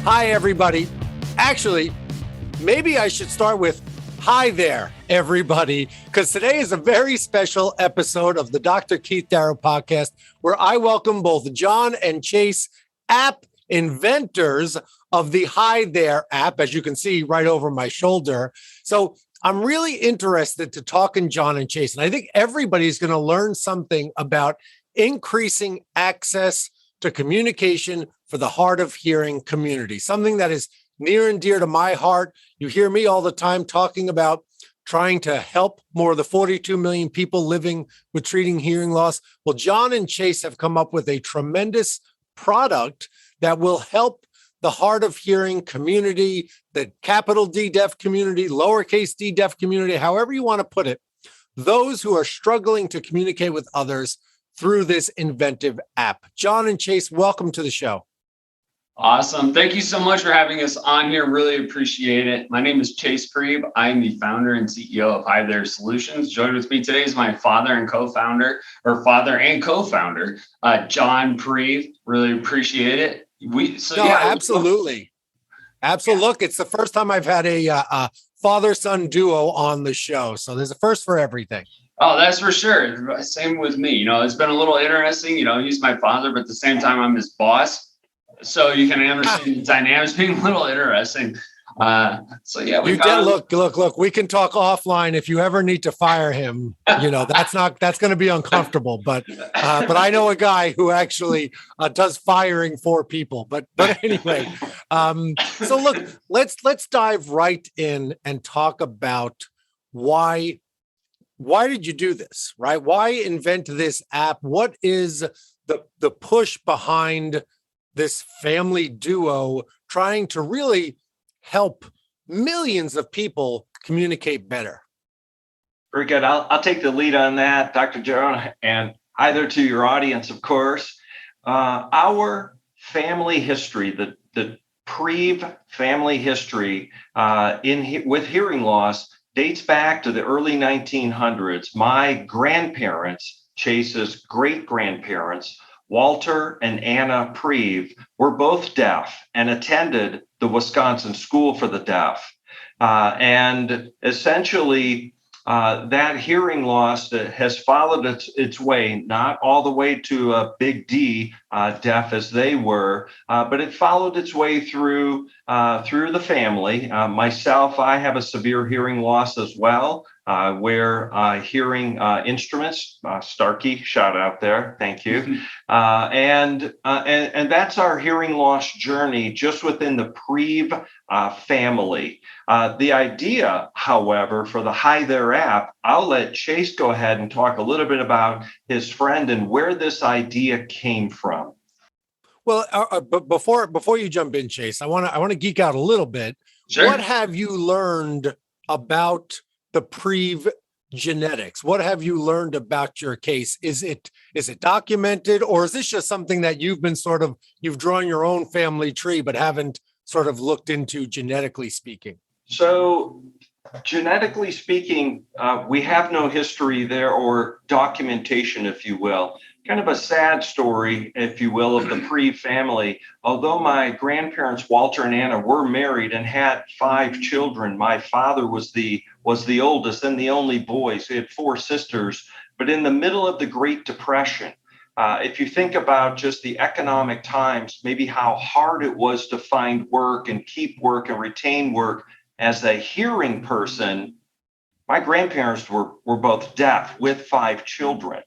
Hi, everybody. Actually, maybe I should start with hi there, everybody, because today is a very special episode of the Dr. Keith Darrow podcast where I welcome both John and Chase, app inventors of the Hi There app, as you can see right over my shoulder. So I'm really interested to talk to John and Chase, and I think everybody's going to learn something about increasing access to communication for the hard of hearing community, something that is near and dear to my heart. You hear me all the time talking about trying to help more of the 42 million people living with treating hearing loss. Well, John and Chase have come up with a tremendous product that will help the hard of hearing community, the capital D deaf community, lowercase d deaf community, however you want to put it, those who are struggling to communicate with others through this inventive app. John and Chase, welcome to the show. Awesome. Thank you so much for having us on here. Really appreciate it. My name is Chase Preeb. I'm the founder and CEO of Hi There Solutions. Joined with me today is my father and co-founder, John Preeb. Really appreciate it. Absolutely. Look, it's the first time I've had a father-son duo on the show. So there's a first for everything. Oh, that's for sure. Same with me. It's been a little interesting. He's my father, but at the same time, I'm his boss. So you can understand the dynamics being a little interesting. Look, we can talk offline if you ever need to fire him. That's going to be uncomfortable. But I know a guy who actually does firing for people. But anyway, so look, let's dive right in and talk about why did you do this, right? Why invent this app? What is the push behind this family duo trying to really help millions of people communicate better? Very good. I'll take the lead on that, Dr. Darrow, and hi there to your audience, of course. Our family history, the Preeb family history with hearing loss dates back to the early 1900s. My grandparents, Chase's great-grandparents, Walter and Anna Preeb, were both deaf and attended the Wisconsin School for the Deaf. And essentially, that hearing loss has followed its way, not all the way to a big D, deaf as they were, but it followed its way through the family. Myself, I have a severe hearing loss as well. Wear hearing instruments. Starkey, shout out there. Thank you. And that's our hearing loss journey just within the Preeb family. The idea, however, for the Hi There app, I'll let Chase go ahead and talk a little bit about his friend and where this idea came from. Well, but before you jump in, Chase, I want to geek out a little bit. Sure. What have you learned about the Preeb genetics? What have you learned about your case? Is it documented, or is this just something that you've drawn your own family tree, but haven't sort of looked into genetically speaking? So genetically speaking, we have no history there or documentation, if you will. Kind of a sad story, if you will, of the Preeb family. Although my grandparents, Walter and Anna, were married and had 5 children, my father was the oldest and the only boy. So he had 4 sisters. But in the middle of the Great Depression, if you think about just the economic times, maybe how hard it was to find work and keep work and retain work as a hearing person, my grandparents were both deaf with 5 children.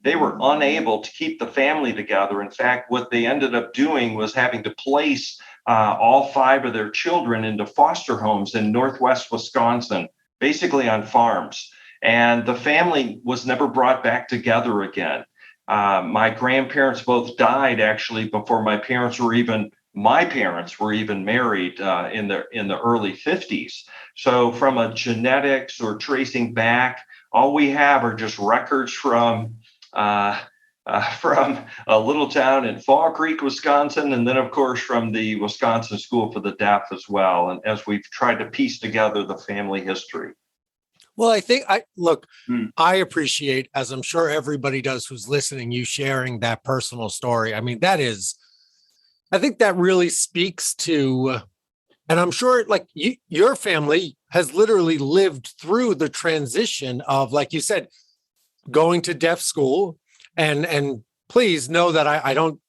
They were unable to keep the family together. In fact, what they ended up doing was having to place all 5 of their children into foster homes in Northwest Wisconsin, basically on farms. And the family was never brought back together again. My grandparents both died actually before my parents were even married in the early 50s. So from a genetics or tracing back, all we have are just records from a little town in Fall Creek, Wisconsin, and then of course from the Wisconsin School for the Deaf as well. And as we've tried to piece together the family history. Well, I appreciate, as I'm sure everybody does who's listening, you sharing that personal story. I mean, that is I think that really speaks to, and I'm sure like your family has literally lived through the transition of, like you said, going to deaf school, and please know that I don't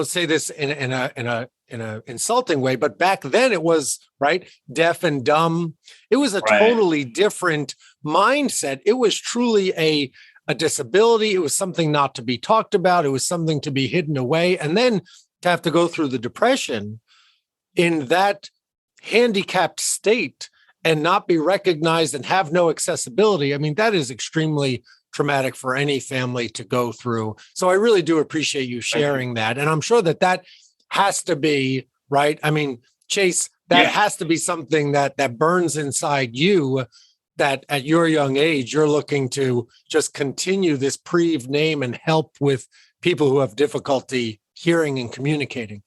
say this in a insulting way, but back then it was right, deaf and dumb. It was a Right. totally different mindset. It was truly a disability. It was something not to be talked about. It was something to be hidden away, and then to have to go through the depression in that handicapped state and not be recognized and have no accessibility. I mean, that is extremely traumatic for any family to go through. So I really do appreciate you sharing that. And I'm sure that that has to be, right? I mean, Chase, that has to be something that burns inside you, that at your young age, you're looking to just continue this Preve name and help with people who have difficulty hearing and communicating.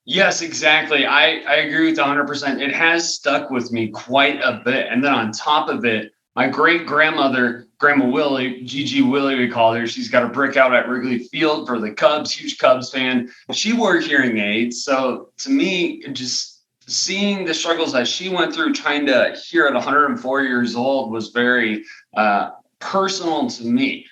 Yes, exactly. I agree with 100%. It has stuck with me quite a bit. And then on top of it, my great grandmother, Grandma Willie, Gigi Willie, we call her, she's got a brick out at Wrigley Field for the Cubs, huge Cubs fan. She wore hearing aids. So to me, just seeing the struggles that she went through trying to hear at 104 years old was very personal to me.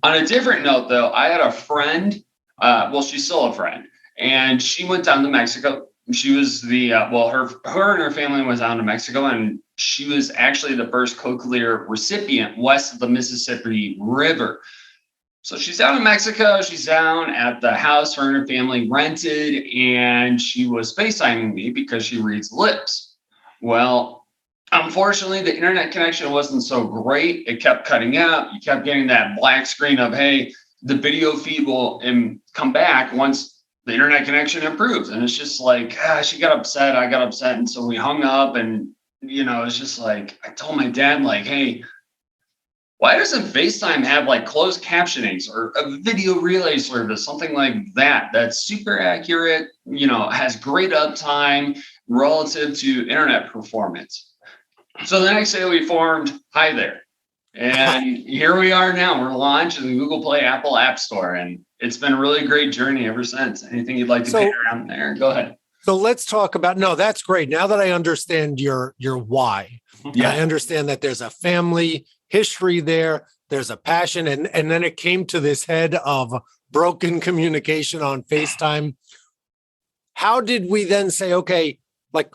On a different note, though, I had a friend, well, she's still a friend, and she went down to Mexico. She was the, her and her family went down to Mexico, and she was actually the first cochlear recipient west of the Mississippi River. So she's down in Mexico. She's down at the house her and her family rented, and she was FaceTiming me because she reads lips. Well, unfortunately, the internet connection wasn't so great. It kept cutting out. You kept getting that black screen of, hey, the video feed will come back once the internet connection improves. And it's just like, she got upset. I got upset. And so we hung up, and, it's just like, I told my dad, like, hey, why doesn't FaceTime have like closed captionings or a video relay service, something like that, that's super accurate, has great uptime relative to internet performance? So the next day we formed Hi There. And here we are now. We're launched in the Google Play, Apple App Store. And it's been a really great journey ever since. Anything you'd like to paint around there? Go ahead. So let's talk about, no, that's great. Now that I understand your why, I understand that there's a family history there, there's a passion, and then it came to this head of broken communication on FaceTime. How did we then say, okay, like,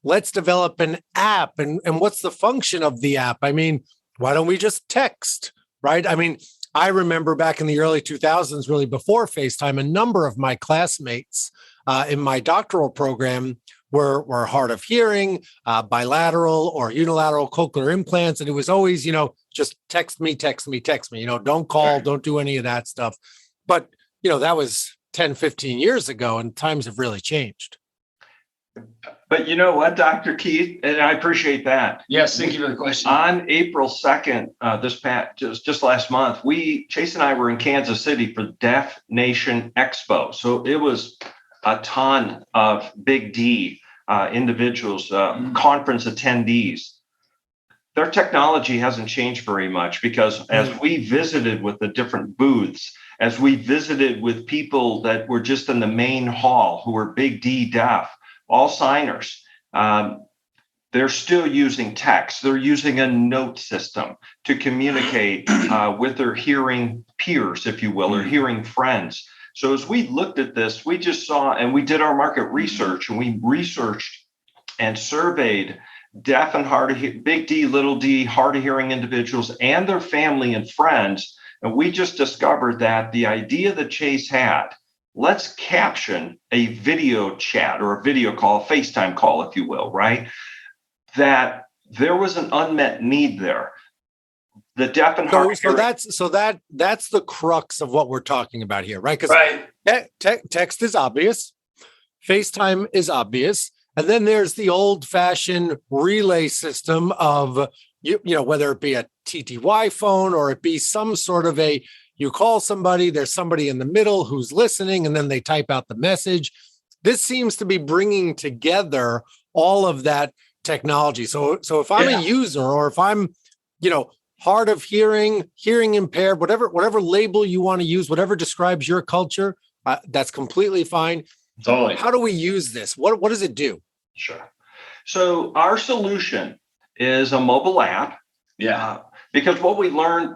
let's develop an app, and what's the function of the app? I mean, why don't we just text, right? I mean, I remember back in the early 2000s, really before FaceTime, a number of my classmates in my doctoral program were hard of hearing, bilateral or unilateral cochlear implants. And it was always, just text me, don't call, don't do any of that stuff. But, that was 10, 15 years ago, and times have really changed. But you know what, Dr. Keith, and I appreciate that. Yes, thank you for the question. On April 2nd, just last month, Chase and I were in Kansas City for Deaf Nation Expo. So it was a ton of Big D individuals, conference attendees. Their technology hasn't changed very much, because as we visited with the different booths, as we visited with people that were just in the main hall who were Big D deaf, all signers, they're still using text. They're using a note system to communicate with their hearing peers, if you will, or hearing friends. So as we looked at this, we just saw, and we did our market research, and we researched and surveyed deaf and Big D, little d, hard of hearing individuals and their family and friends. And we just discovered that the idea that Chase had, let's caption a video chat or a video call, FaceTime call, if you will, right? That there was an unmet need there. The deaf and hard of hearing. That's the crux of what we're talking about here, right? Because text is obvious, FaceTime is obvious, and then there's the old-fashioned relay system of whether it be a TTY phone or it be some sort of you call somebody, there's somebody in the middle who's listening, and then they type out the message. This seems to be bringing together all of that technology. So if I'm a user, or if I'm, hard of hearing, hearing impaired, whatever label you want to use, whatever describes your culture, That's completely fine. Totally. How do we use this? What does it do? Sure. So our solution is a mobile app. Yeah. Because what we learned,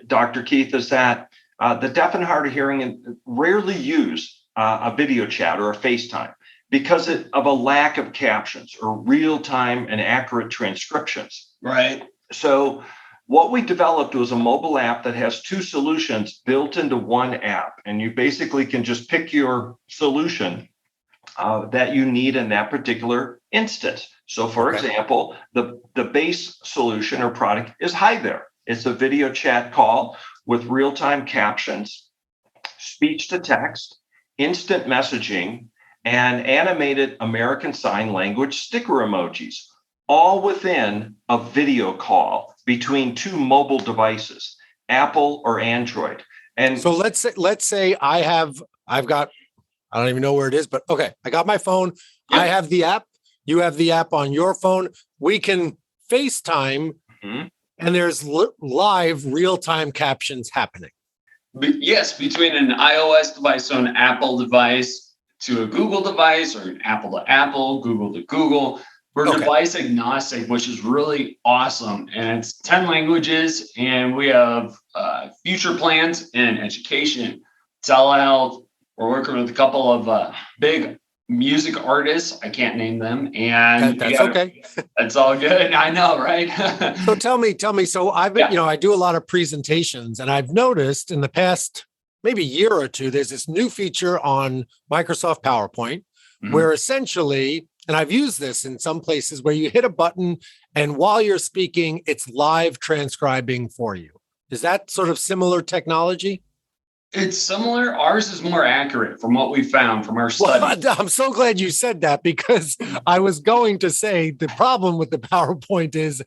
Dr. Keith, is that the deaf and hard of hearing rarely use a video chat or a FaceTime because of a lack of captions or real-time and accurate transcriptions. Right. So what we developed was a mobile app that has two solutions built into one app. And you basically can just pick your solution that you need in that particular instance. So for example, the base solution or product is Hi There. It's a video chat call with real-time captions, speech to text, instant messaging, and animated American Sign Language sticker emojis, all within a video call between two mobile devices, Apple or Android. And so let's say I've got, I don't even know where it is, but okay, I got my phone. Yep. I have the app. You have the app on your phone. We can FaceTime, and there's live real-time captions happening. Yes, between an iOS device, so an Apple device to a Google device, or an Apple to Apple, Google to Google. We're device agnostic, which is really awesome. And it's 10 languages, and we have future plans in education, telehealth. We're working with a couple of big music artists. I can't name them. And that's okay. That's all good. I know, right? So tell me. So I've been, I do a lot of presentations, and I've noticed in the past maybe year or two, there's this new feature on Microsoft PowerPoint where essentially, and I've used this in some places, where you hit a button and while you're speaking, it's live transcribing for you. Is that sort of similar technology? It's similar. Ours is more accurate from what we found from our study. Well, I'm so glad you said that, because I was going to say the problem with the PowerPoint is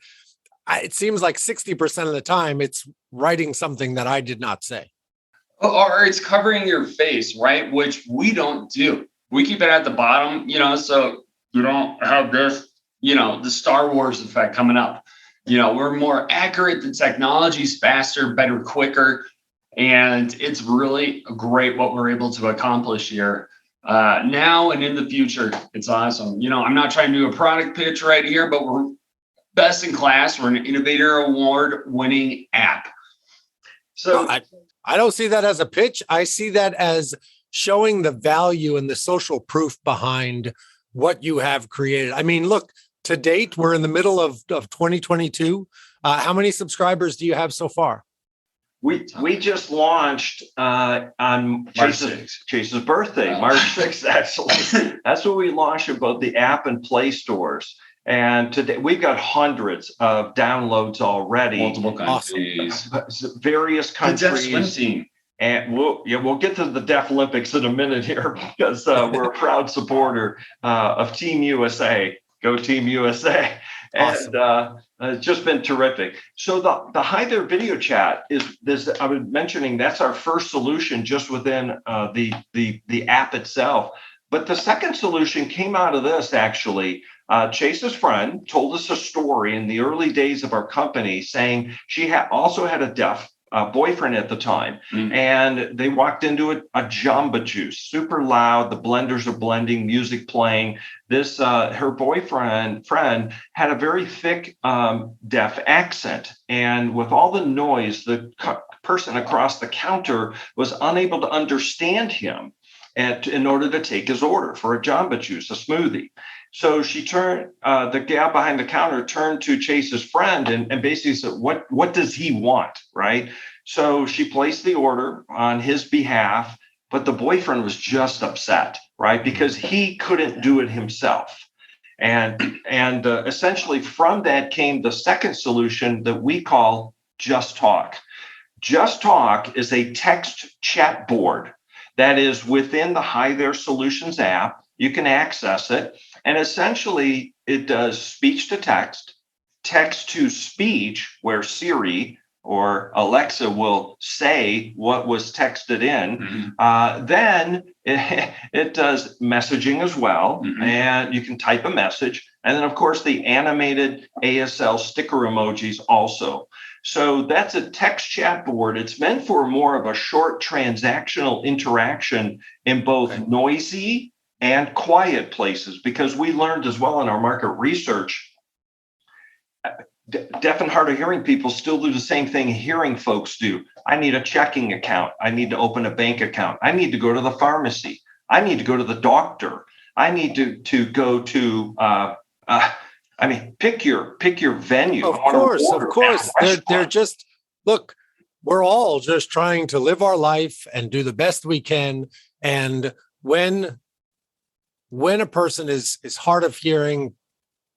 it seems like 60% of the time it's writing something that I did not say. Or it's covering your face, right? Which we don't do. We keep it at the bottom, so you don't have this, the Star Wars effect coming up. We're more accurate. The technology's faster, better, quicker. And it's really great what we're able to accomplish here now and in the future. It's awesome. I'm not trying to do a product pitch right here, but we're best in class. We're an Innovator Award winning app. So I don't see that as a pitch. I see that as showing the value and the social proof behind what you have created. I mean, look, to date, we're in the middle of 2022. How many subscribers do you have so far? We just launched on Chase's birthday, March 6th, actually. That's what we launched in both the app and Play stores. And today we've got hundreds of downloads already. Multiple countries. Awesome. Various countries. The deaf swim team. And we'll get to the Deaf Olympics in a minute here, because we're a proud supporter of Team USA. Go Team USA. Awesome. And it's just been terrific. So the Hi There video chat is this. I was mentioning that's our first solution just within the app itself. But the second solution came out of this, actually. Chase's friend told us a story in the early days of our company, saying she also had a deaf boyfriend at the time, and they walked into a Jamba Juice, super loud. The blenders are blending, music playing. This her friend had a very thick deaf accent, and with all the noise, the person across the counter was unable to understand him, in order to take his order for a Jamba Juice, a smoothie. So she turned, the gal behind the counter turned to Chase's friend and basically said, what does he want, right? So she placed the order on his behalf, but the boyfriend was just upset, right? Because he couldn't do it himself. And essentially from that came the second solution that we call Just Talk. Just Talk is a text chat board that is within the Hi There Solutions app. You can access it. And essentially, it does speech to text, text to speech, where Siri or Alexa will say what was texted in. Then it does messaging as well. And you can type a message. And then, of course, the animated ASL sticker emojis also. So that's a text chat board. It's meant for more of a short transactional interaction in both noisy and quiet places, because we learned as well in our market research, deaf and hard of hearing people still do the same thing hearing folks do. I need a checking account. I need to open a bank account. I need to go to the pharmacy. I need to go to the doctor. I need to go to, pick your venue. Of course. They're just, look, we're all just trying to live our life and do the best we can. And when a person is hard of hearing,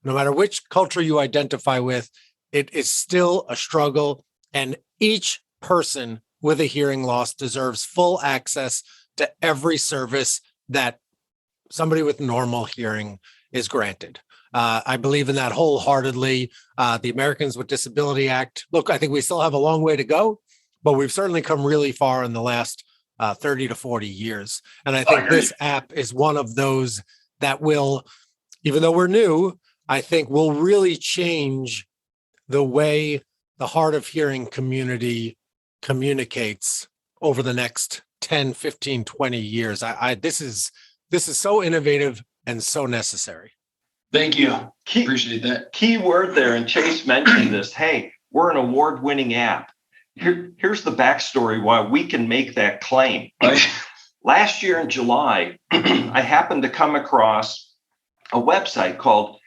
no matter which culture you identify with, it is still a struggle. And each person with a hearing loss deserves full access to every service that somebody with normal hearing is granted. I believe in that wholeheartedly. The Americans with Disability Act, look, I think we still have a long way to go, but we've certainly come really far in the last 30 to 40 years. And I think this app is one of those that will, even though we're new, I think will really change the way the hard of hearing community communicates over the next 10, 15, 20 years. This is so innovative and so necessary. Thank you. Appreciate that. Key word there, and Chase mentioned this. Hey, we're an award-winning app. Here's the backstory why we can make that claim. Last year in July, I happened to come across a website called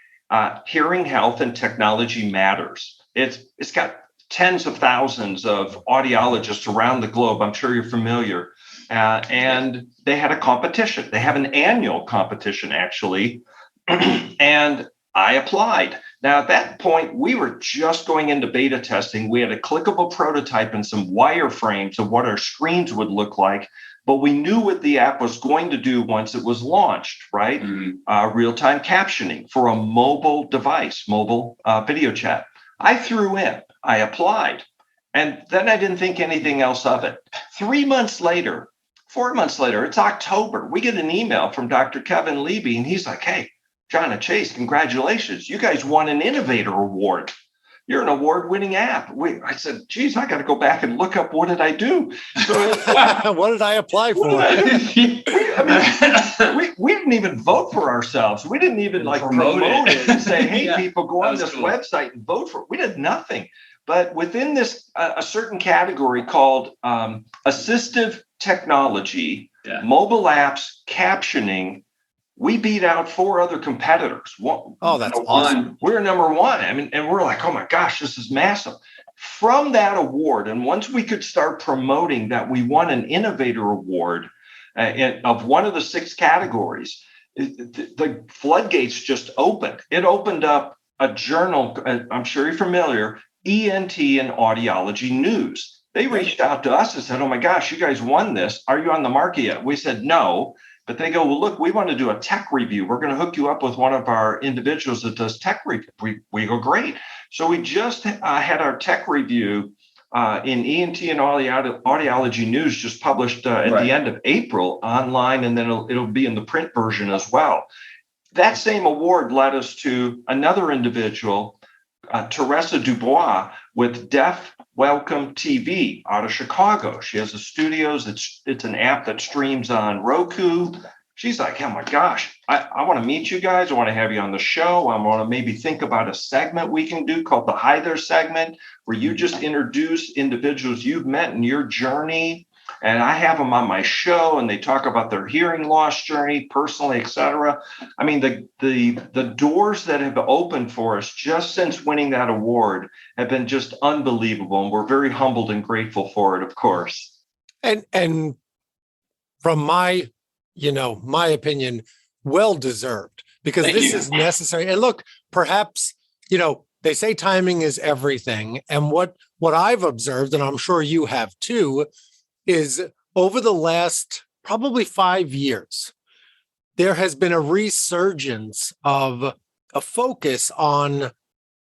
Hearing Health and Technology Matters. It's got tens of thousands of audiologists around the globe. I'm sure you're familiar. And they had a competition. They have an annual competition, actually. And I applied. Now, at that point, we were just going into beta testing. We had a clickable prototype and some wireframes of what our screens would look like. But we knew what the app was going to do once it was launched, right? Mm-hmm. Real-time captioning for a mobile device, mobile video chat. I threw in, I applied, and then I didn't think anything else of it. 4 months later, it's October. We get an email from Dr. Kevin Leby, and he's like, hey, John and Chase, congratulations. You guys won an Innovator Award. You're an award-winning app. I said, geez, I got to go back and look up what did I do. So what did I apply for? We didn't even vote for ourselves. We didn't even promote it and say, hey, people, go on this website and vote for it. We did nothing. But within this, a certain category called assistive technology, mobile apps, captioning, we beat out 4 other competitors. That's awesome. We're number 1. And we're like, oh my gosh, this is massive. From that award, and once we could start promoting that we won an Innovator Award of one of the 6 categories, the floodgates just opened. It opened up a journal, I'm sure you're familiar, ENT and Audiology News. They reached out to us and said, oh my gosh, you guys won this. Are you on the market yet? We said no. But they go, well, look, we want to do a tech review. We're going to hook you up with one of our individuals that does tech review. We go, great. So we just had our tech review in ENT and Audiology News, just published at the end of April online, and then it'll be in the print version as well. That same award led us to another individual, Teresa Dubois, with Deaf Welcome TV out of Chicago. She has a studios. It's an app that streams on Roku. She's like, oh my gosh, I want to meet you guys. I want to have you on the show. I want to maybe think about a segment we can do called the Hi There segment, where you just introduce individuals you've met in your journey. And I have them on my show, and they talk about their hearing loss journey, personally, et cetera. I mean, the doors that have opened for us just since winning that award have been just unbelievable. And we're very humbled and grateful for it, of course. And from my opinion, well deserved, because this is necessary. And look, perhaps, they say timing is everything. And what I've observed, and I'm sure you have too, is over the last probably 5 years, there has been a resurgence of a focus on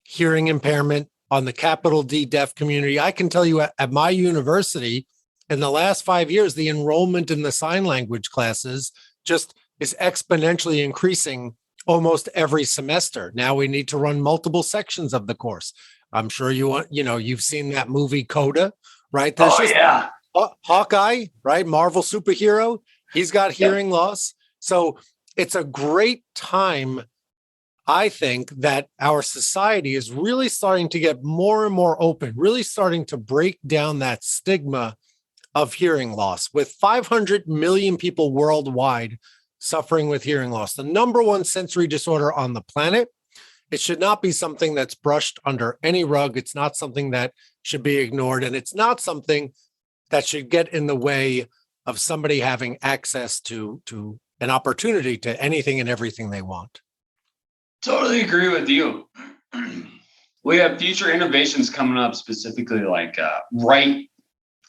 hearing impairment, on the capital D deaf community. I can tell you at my university, in the last 5 years, the enrollment in the sign language classes just is exponentially increasing almost every semester. Now we need to run multiple sections of the course. I'm sure you've seen that movie Coda, right? There's just yeah. Hawkeye, right? Marvel superhero. He's got hearing loss. So it's a great time, I think, that our society is really starting to get more and more open, really starting to break down that stigma of hearing loss. With 500 million people worldwide suffering with hearing loss, the number one sensory disorder on the planet, it should not be something that's brushed under any rug. It's not something that should be ignored. And it's not something that should get in the way of somebody having access to an opportunity to anything and everything they want. Totally agree with you. We have future innovations coming up, specifically like right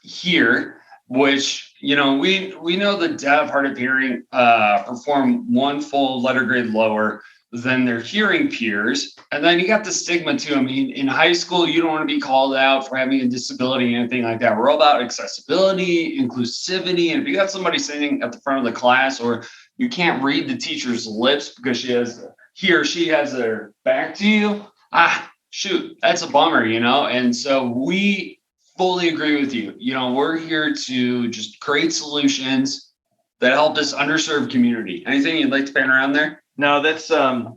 here, which, we know the deaf, hard of hearing perform one full letter grade lower than their hearing peers. And then you got the stigma too. I mean, in high school, you don't want to be called out for having a disability or anything like that. We're all about accessibility, inclusivity. And if you got somebody sitting at the front of the class, or you can't read the teacher's lips because he or she has their back to you, shoot, that's a bummer, And so we fully agree with you. We're here to just create solutions that help this underserved community. Anything you'd like to pan around there? No, that's the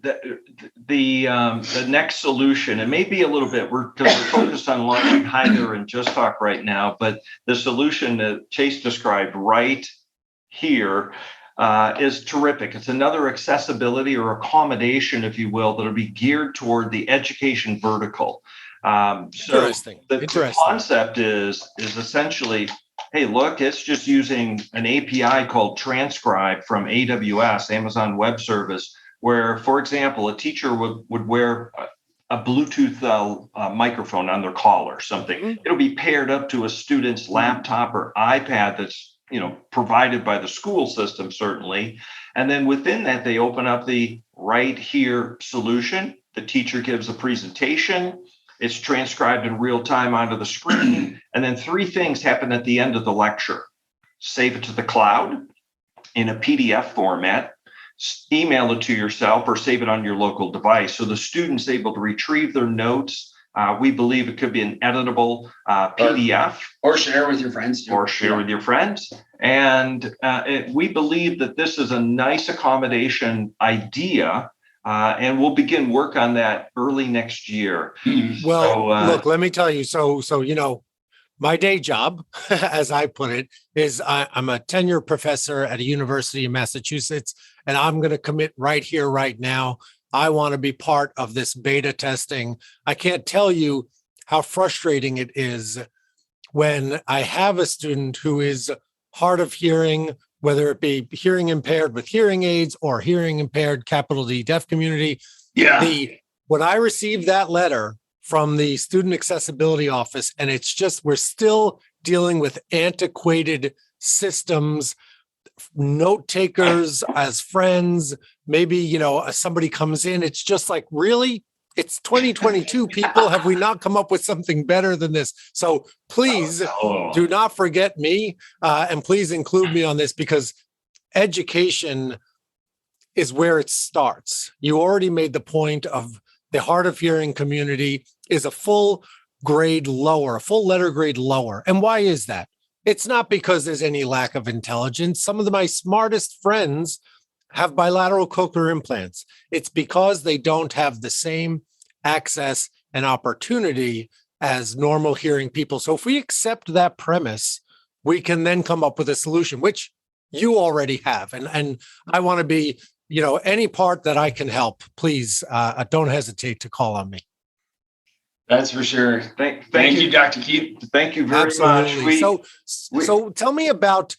next solution. It may be a little bit, we're focused on launching Hi There and Just Talk right now, but the solution that Chase described right here is terrific. It's another accessibility or accommodation, if you will, that'll be geared toward the education vertical. Interesting. The concept is essentially, hey, look, it's just using an API called Transcribe from AWS, Amazon Web Service, where, for example, a teacher would wear a Bluetooth microphone on their collar or something. Mm-hmm. It'll be paired up to a student's laptop or iPad that's provided by the school system, certainly. And then within that, they open up the Right Here solution. The teacher gives a presentation. It's transcribed in real time onto the screen. And then 3 things happen at the end of the lecture. Save it to the cloud in a PDF format, email it to yourself, or save it on your local device. So the student's able to retrieve their notes. We believe it could be an editable PDF. Or share with your friends. With your friends. And we believe that this is a nice accommodation idea. And we'll begin work on that early next year. Well, look, let me tell you. So my day job, as I put it, is I'm a tenure professor at a university in Massachusetts, and I'm going to commit right here, right now. I want to be part of this beta testing. I can't tell you how frustrating it is when I have a student who is hard of hearing, whether it be hearing impaired with hearing aids or hearing impaired, capital D, deaf community. Yeah. When I received that letter from the student accessibility office, and it's just, we're still dealing with antiquated systems, note takers as friends, maybe, somebody comes in, it's just like, really? It's 2022, people. Have we not come up with something better than this? So please do not forget me, and please include me on this, because education is where it starts. You already made the point of the hard of hearing community is a full grade lower, a full letter grade lower. And why is that? It's not because there's any lack of intelligence. Some of my smartest friends have bilateral cochlear implants. It's because they don't have the same access and opportunity as normal hearing people. So if we accept that premise, we can then come up with a solution, which you already have. And I want to be, any part that I can help, please don't hesitate to call on me. That's for sure. Thank you, Dr. Keith. Thank you very Absolutely. much. So tell me about,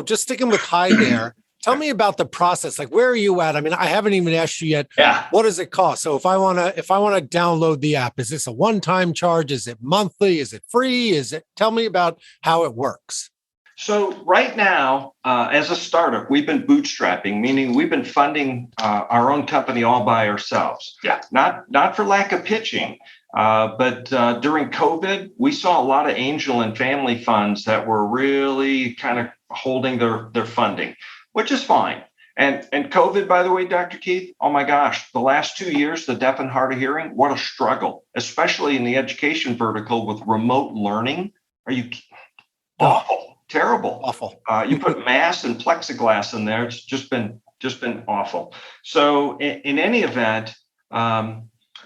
just sticking with Hi There, tell me about the process. Like, where are you at? I mean, I haven't even asked you yet. Yeah. What does it cost? So if I want to download the app, is this a one-time charge? Is it monthly? Is it free? Tell me about how it works. So right now, as a startup, we've been bootstrapping, meaning we've been funding our own company all by ourselves. Yeah. Not for lack of pitching, but during COVID, we saw a lot of angel and family funds that were really kind of holding their funding, which is fine. And COVID, by the way, Dr. Keith, oh my gosh, the last 2 years, the deaf and hard of hearing, what a struggle, especially in the education vertical with remote learning. Are you awful, terrible, Awful. You put masks and plexiglass in there. It's just been awful. So in any event,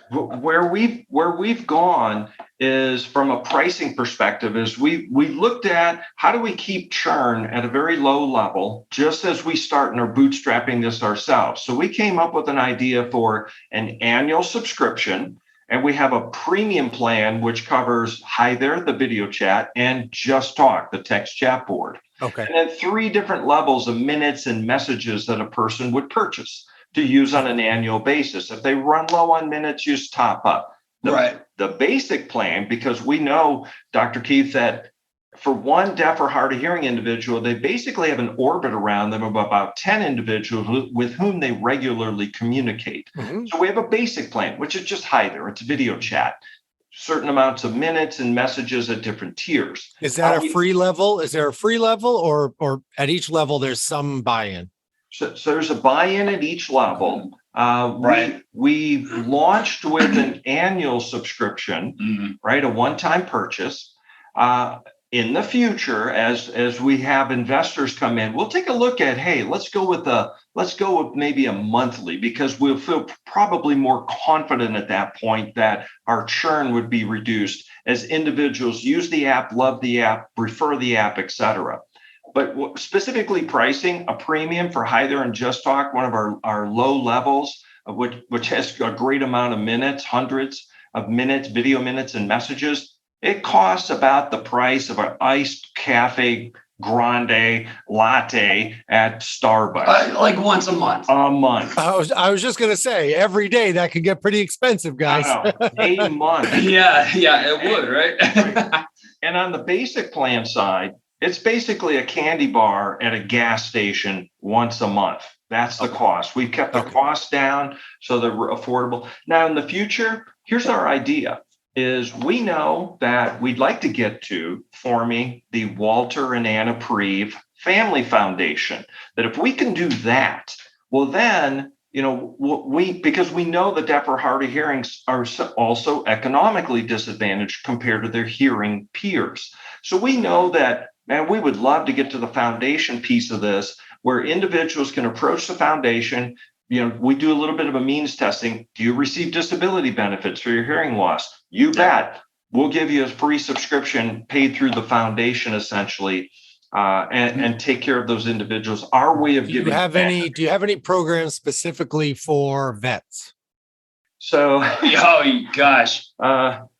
where we've gone is from a pricing perspective is we looked at how do we keep churn at a very low level just as we start and are bootstrapping this ourselves. So we came up with an idea for an annual subscription, and we have a premium plan which covers Hi There, the video chat, and Just Talk, the text chat board. Okay. And then 3 different levels of minutes and messages that a person would purchase to use on an annual basis. If they run low on minutes, you just top up. The basic plan, because we know, Dr. Keith, that for one deaf or hard of hearing individual, they basically have an orbit around them of about 10 individuals with whom they regularly communicate. Mm-hmm. So we have a basic plan, which is just Hi There. It's video chat, certain amounts of minutes and messages at different tiers. Is that a free level? Is there a free level or at each level there's some buy-in? So there's a buy-in at each level. We launched with an annual subscription, right? A one-time purchase. In the future, as we have investors come in, we'll take a look at, hey, let's go with maybe a monthly, because we'll feel probably more confident at that point that our churn would be reduced as individuals use the app, love the app, prefer the app, et cetera. But specifically pricing, a premium for Hi There and Just Talk, one of our low levels, which has a great amount of minutes, hundreds of minutes, video minutes and messages. It costs about the price of an iced cafe grande latte at Starbucks. Like once a month. A month. I was just going to say, every day that could get pretty expensive, guys. A month. Yeah, it would, right? And on the basic plan side, it's basically a candy bar at a gas station once a month. That's the cost. We've kept the costs down so they're affordable. Now, in the future, here's our idea, is we know that we'd like to get to forming the Walter and Anna Preve Family Foundation. That if we can do that, well, then, because we know the deaf or hard of hearing are also economically disadvantaged compared to their hearing peers. So we know that, man, we would love to get to the foundation piece of this, where individuals can approach the foundation. We do a little bit of a means testing. Do you receive disability benefits for your hearing loss? You bet. We'll give you a free subscription paid through the foundation, essentially, and take care of those individuals. Our way of giving. Do you have any programs specifically for vets? So, oh gosh,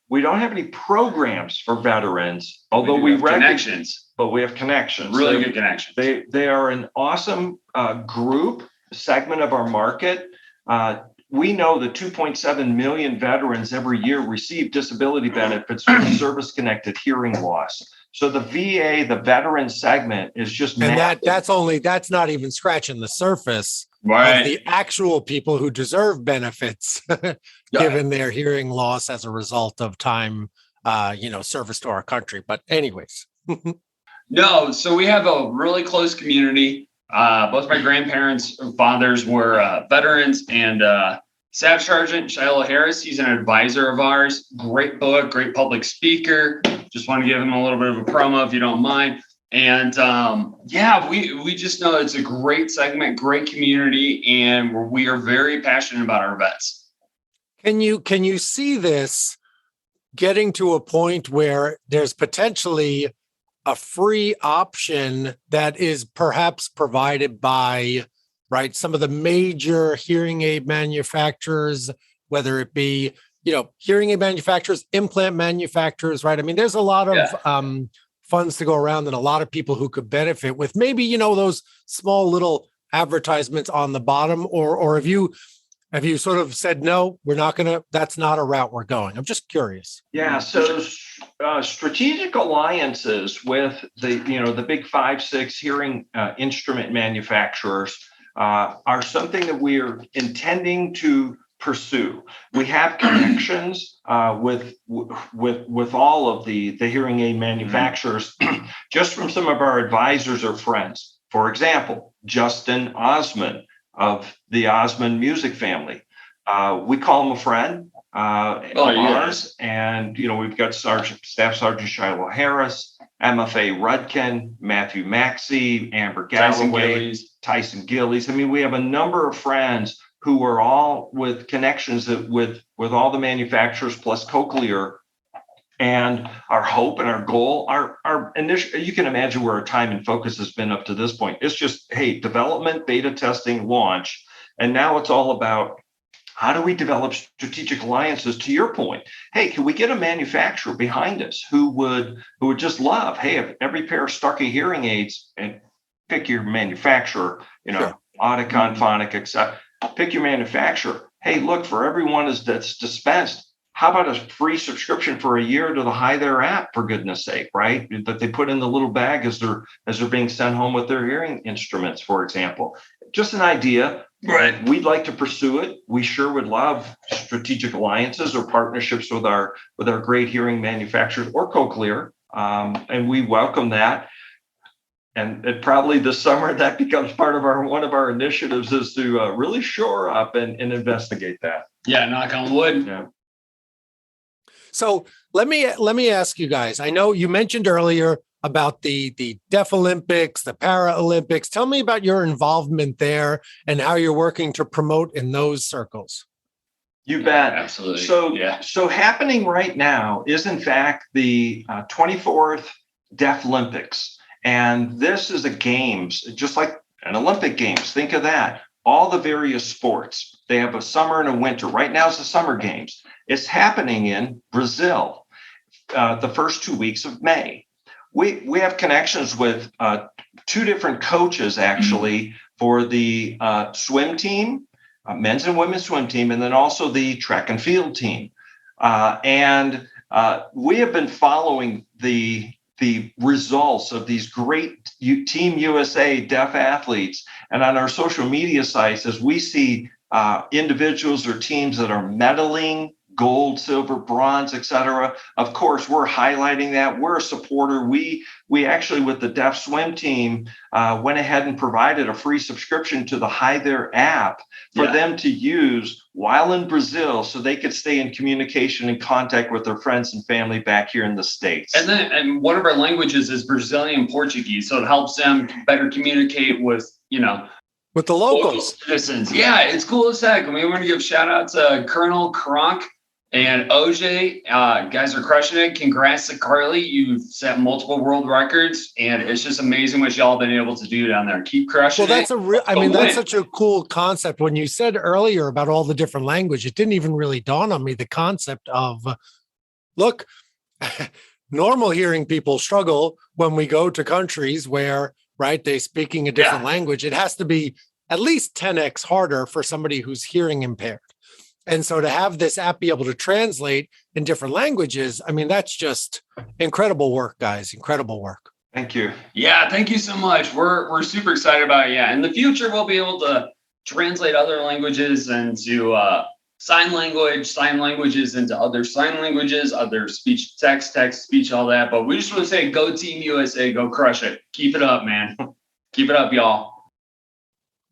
we don't have any programs for veterans, although we have connections. But we have connections. Really good connections. They are an awesome group segment of our market. We know that 2.7 million veterans every year receive disability benefits from service-connected hearing loss. So the VA, the veteran segment, is just massive. That's not even scratching the surface of the actual people who deserve benefits given their hearing loss as a result of time, service to our country. But anyways. No, so we have a really close community. Both my grandparents and fathers were veterans, and Staff Sergeant Shiloh Harris, he's an advisor of ours. Great book, great public speaker. Just want to give him a little bit of a promo if you don't mind. And we just know it's a great segment, great community, and we are very passionate about our vets. Can you see this getting to a point where there's potentially a free option that is perhaps provided by, right, some of the major hearing aid manufacturers, whether it be, hearing aid manufacturers, implant manufacturers, right? I mean, there's a lot of funds to go around and a lot of people who could benefit with maybe, those small little advertisements on the bottom, or have you sort of said, no, that's not a route we're going? I'm just curious. Yeah. So strategic alliances with the big 5-6 hearing instrument manufacturers are something that we're intending to pursue. We have connections with all of the hearing aid manufacturers just from some of our advisors or friends. For example, Justin Osmond of the Osmond music family. We call him a friend of ours. And, we've got Staff Sergeant Shiloh Harris, MFA Rudkin, Matthew Maxey, Amber Galloway, Tyson Gillies. I mean, we have a number of friends who are all with connections with all the manufacturers plus Cochlear. And our hope and our goal, our initial, you can imagine where our time and focus has been up to this point. It's just, hey, development, beta testing, launch. And now it's all about how do we develop strategic alliances? To your point, hey, can we get a manufacturer behind us who would just love, hey, if every pair of Starkey hearing aids, and pick your manufacturer, Sure. Audicon, Phonic, etc. Pick your manufacturer. Hey, look, for everyone that's dispensed, how about a free subscription for a year to the Hi There app, for goodness sake, right? That they put in the little bag as they're being sent home with their hearing instruments, for example. Just an idea. Right. We'd like to pursue it. We sure would love strategic alliances or partnerships with our great hearing manufacturers or Cochlear. And we welcome that. And probably this summer that becomes part of one of our initiatives is to really shore up and investigate that. Yeah, knock on wood. Yeah. So let me ask you guys. I know you mentioned earlier about the Deaf Olympics, the Paralympics. Tell me about your involvement there and how you're working to promote in those circles. You bet. Absolutely. So happening right now is in fact the 24th Deaf Olympics. And this is a games, just like an Olympic Games. Think of that. All the various sports. They have a summer and a winter. Right now it's the Summer Games. It's happening in Brazil the first 2 weeks of May. We have connections with two different coaches, actually, for the swim team, men's and women's swim team, and then also the track and field team. And we have been following the results of these great Team USA deaf athletes. And on our social media sites, as we see individuals or teams that are medaling, gold, silver, bronze, etc. Of course, we're highlighting that. We're a supporter. We actually, with the Deaf Swim team, went ahead and provided a free subscription to the Hi There app for them to use while in Brazil, so they could stay in communication and contact with their friends and family back here in the States. And one of our languages is Brazilian Portuguese, so it helps them better communicate with with the locals. Citizens. Yeah, it's cool as heck. I mean, we want to give shout out to Colonel Kronk and OJ. Guys are crushing it. Congrats to Carly. You've set multiple world records, and it's just amazing what y'all been able to do down there. Keep crushing that's such a cool concept. When you said earlier about all the different language, it didn't even really dawn on me the concept of, look, normal hearing people struggle when we go to countries where, right, they're speaking a different language. It has to be at least 10x harder for somebody who's hearing impaired. And so to have this app be able to translate in different languages, I mean, that's just incredible work, guys. Incredible work. Thank you. Yeah, thank you so much. We're super excited about it. Yeah, in the future, we'll be able to translate other languages into sign languages into other sign languages, other speech, text, speech, all that. But we just want to say, go Team USA, go crush it. Keep it up, man. Keep it up, y'all.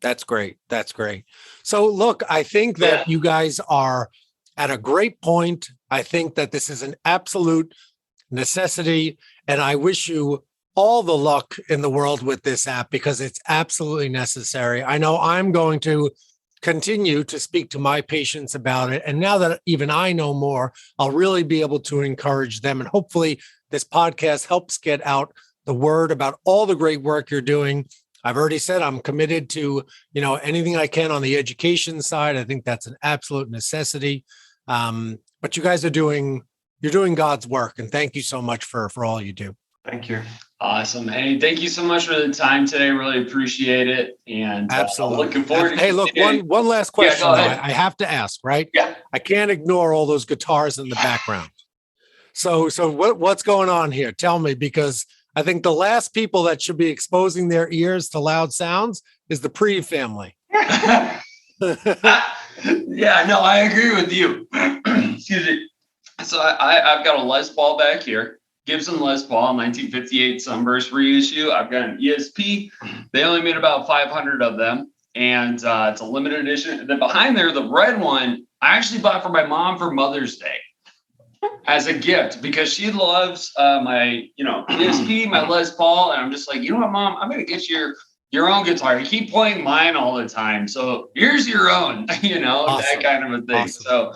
That's great. That's great. So look, I think that you guys are at a great point. I think that this is an absolute necessity, and I wish you all the luck in the world with this app because it's absolutely necessary. I know I'm going to continue to speak to my patients about it. And now that even I know more, I'll really be able to encourage them. And hopefully this podcast helps get out the word about all the great work you're doing. I've already said I'm committed to, anything I can on the education side. I think that's an absolute necessity. But you guys you're doing God's work. And thank you so much for all you do. Thank you. Awesome. Hey, thank you so much for the time today. Really appreciate it. And absolutely looking forward to Hey, look, one last question. Go ahead. I have to ask, right? Yeah. I can't ignore all those guitars in the background. So what's going on here? Tell me, because I think the last people that should be exposing their ears to loud sounds is the Preve family. Yeah, no, I agree with you. Excuse me. So I've got a Les Paul back here. Gibson Les Paul 1958 Sunburst reissue. I've got an ESP. They only made about 500 of them, and it's a limited edition. Then behind there, the red one, I actually bought for my mom for Mother's Day as a gift because she loves my, ESP, my Les Paul, and I'm just like, you know what, Mom, I'm gonna get your own guitar. You keep playing mine all the time, so here's your own, Awesome. that kind of a thing. Awesome. So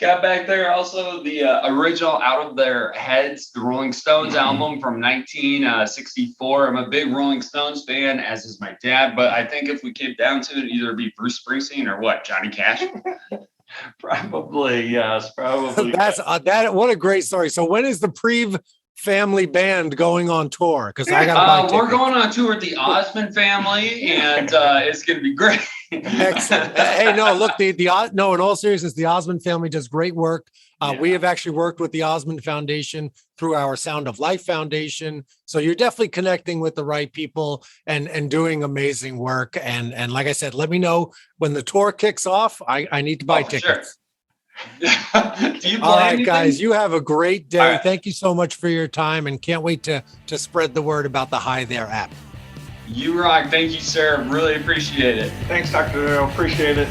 got back there also the original Out of Their Heads, the Rolling Stones album from 1964. I'm a big Rolling Stones fan, as is my dad, but I think if we came down to it, either be Bruce Springsteen or what, Johnny Cash. Probably, yes. Probably. That's that. What a great story. So when is the Preve family band going on tour? Because I got we're going on tour with the Osmond family, and it's going to be great. Excellent. Hey, no, look, no, in all seriousness, the Osmond family does great work. We have actually worked with the Osmond Foundation through our Sound of Life Foundation. So you're definitely connecting with the right people and doing amazing work. And like I said, let me know when the tour kicks off. I need to buy tickets. Sure. Do you play All right, anything? guys, you have a great day. Right. Thank you so much for your time, and can't wait to spread the word about the Hi There app. You rock. Thank you, sir. Really appreciate it. Thanks, Dr. Darrow. Appreciate it.